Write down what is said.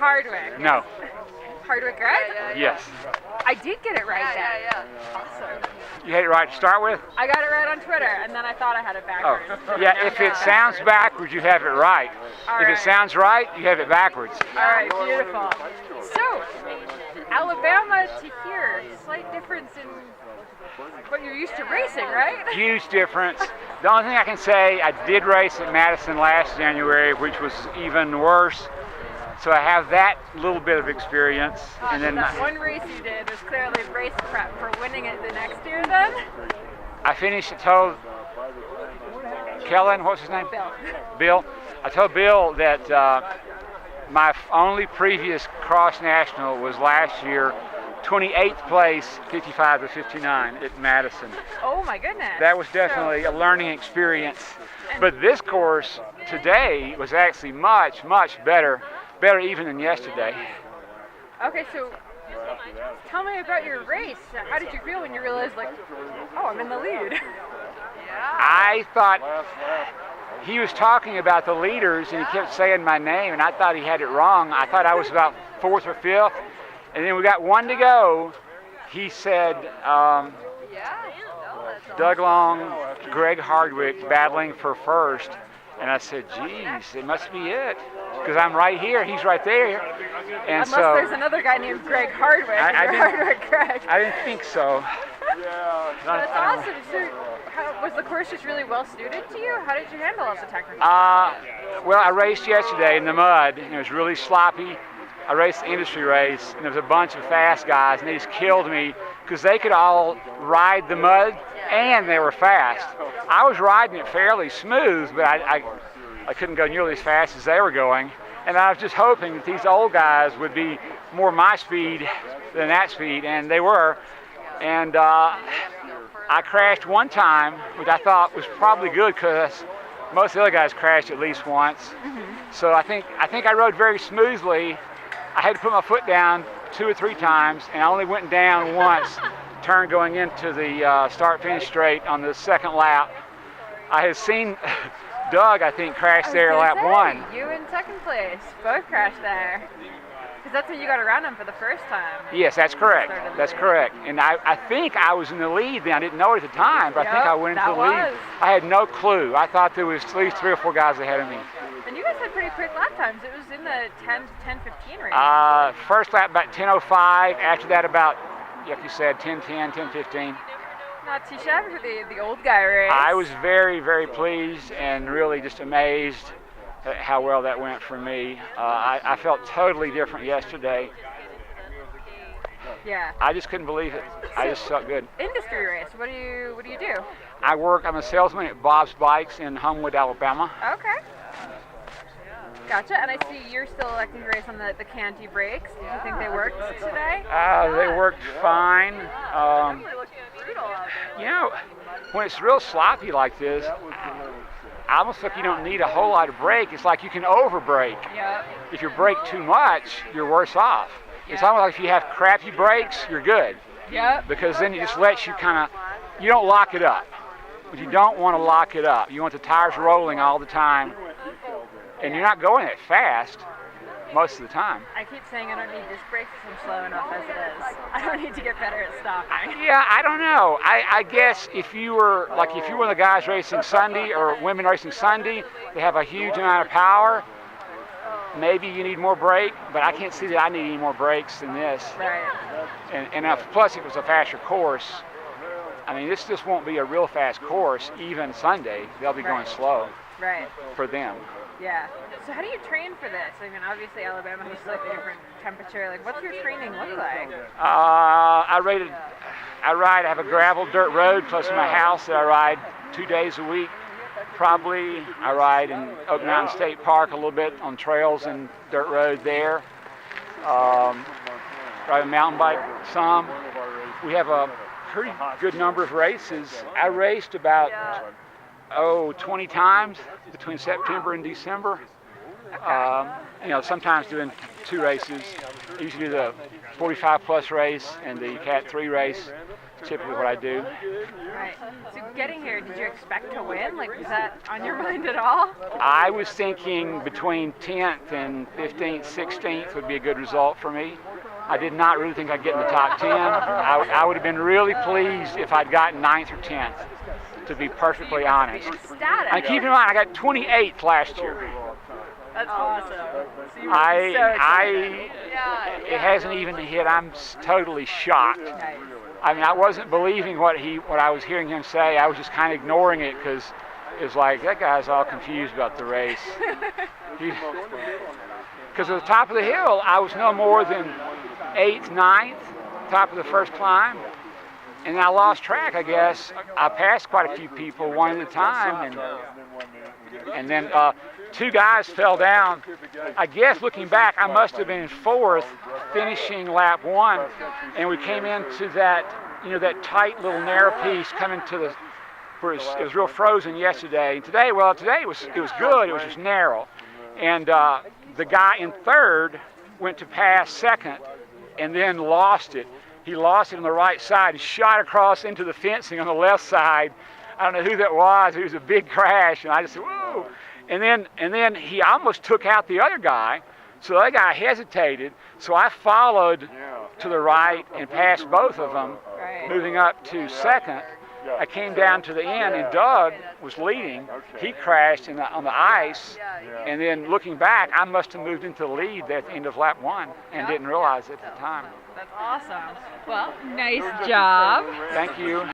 Hardwick. No. Hardwick Gregg? Yes. I did get it right then. Awesome. You had it right to start with? I got it right on Twitter, and then I thought I had it backwards. Oh. Yeah, if it sounds backwards, you have it right. If it sounds right, you have it backwards. All right, beautiful. So, Alabama to here, slight difference in what you're used to racing, right? Huge difference. The only thing I can say, I did race at Madison last January, which was even worse. So I have that little bit of experience. And then that one race you did was clearly race prep for winning it the next year then? I finished, I told Kellen, what's his name? Bill. I told Bill that my only previous cross national was last year, 28th place, 55 to 59 at Madison. Oh my goodness. That was definitely a learning experience. But this course today was actually much, much better even than yesterday. Okay, so tell me about your race. How did you feel when you realized, like, oh, I'm in the lead? I thought he was talking about the leaders, and he kept saying my name, and I thought he had it wrong. I thought I was about 4th or 5th, and then we got one to go. He said Doug Long, Greg Hardwick battling for first, and I said, geez, it must be it. Because I'm right here, he's right there. And unless there's another guy named Greg Hardwick. Hardwick Gregg. I didn't think so. That's awesome. So, was the course just really well suited to you? How did you handle all the technical? Well, I raced yesterday in the mud, and it was really sloppy. I raced the industry race, and there was a bunch of fast guys, and they just killed me because they could all ride the mud, and they were fast. I was riding it fairly smooth, but I couldn't go nearly as fast as they were going. And I was just hoping that these old guys would be more my speed than that speed, and they were. And I crashed one time, which I thought was probably good because most of the other guys crashed at least once. So I think I rode very smoothly. I had to put my foot down 2 or 3 times, and I only went down once, turn going into the start-finish straight on the second lap. I had seen Doug, I think, crashed there lap 1. You in second place, both crashed there. Because that's when you got around him for the first time. Yes, that's correct. That's correct. And I think I was in the lead then. I didn't know it at the time, but I think I went into the lead. I had no clue. I thought there was at least 3 or 4 guys ahead of me. And you guys had pretty quick lap times. It was in the 10:15 range. First lap about 10:05. After that about, like you said, 10:10, 10:15. Not too shabby for the old guy race. I was very, very pleased and really just amazed at how well that went for me. I felt totally different yesterday. Yeah. I just couldn't believe it. I just felt good. Industry race. What do you do? I'm a salesman at Bob's Bikes in Homewood, Alabama. Okay. Gotcha. And I see you're still electing to race on the Canty brakes. Do you think they worked today? They worked fine. You know, when it's real sloppy like this, I almost think you don't need a whole lot of brake. It's like you can over brake. Yep. If you brake too much, you're worse off. Yep. It's almost like if you have crappy brakes, you're good. Yep. Because then it just lets you you don't lock it up. But you don't want to lock it up. You want the tires rolling all the time. And you're not going it fast most of the time. I keep saying I don't need disc brakes because I'm slow enough as it is. I don't need to get better at stopping. I don't know. I guess if you were one of the guys racing Sunday or women racing Sunday, they have a huge amount of power. Maybe you need more brake, but I can't see that I need any more brakes than this. Right. And plus it was a faster course. I mean, this just won't be a real fast course, even Sunday. They'll be going slow. Right. For them. Yeah. So how do you train for this? I mean, obviously Alabama has slightly different temperature. Like, what's your training look like? I have a gravel dirt road close to my house that I ride 2 days a week. Probably I ride in Oak Mountain State Park a little bit on trails and dirt road there. Ride a mountain bike some. We have a pretty good number of races. I raced about 20 times between September and December. Sometimes doing 2 races. I usually do the 45 plus race and the Cat 3 race. It's typically what I do. Right. So getting here, did you expect to win? Like, was that on your mind at all? I was thinking between 10th and 15th, 16th would be a good result for me. I did not really think I'd get in the top 10. I would have been really pleased if I'd gotten 9th or 10th, to be perfectly honest. And keep in mind, I got 28th last year. That's awesome. So It hasn't even hit. I'm totally shocked. I mean, I wasn't believing what I was hearing him say. I was just kind of ignoring it because it was like, that guy's all confused about the race. Because at the top of the hill, I was no more than 8th, 9th, top of the first climb. And I lost track, I guess. I passed quite a few people one at a time. And then 2 guys fell down. I guess looking back, I must have been 4th, finishing lap 1. And we came into that, that tight little narrow piece coming to the, where it was real frozen yesterday. And today it was good. It was just narrow. And the guy in 3rd went to pass 2nd and then lost it. He lost it on the right side and shot across into the fencing on the left side. I don't know who that was. It was a big crash, and I just said, whoa. And then he almost took out the other guy. So the other guy hesitated. So I followed to the right and passed both of them, moving up to 2nd. I came down to the end, and Doug was leading. He crashed on the ice, and then looking back, I must have moved into the lead at the end of lap 1 and didn't realize it at the time. That's awesome. Well, nice job. Thank you.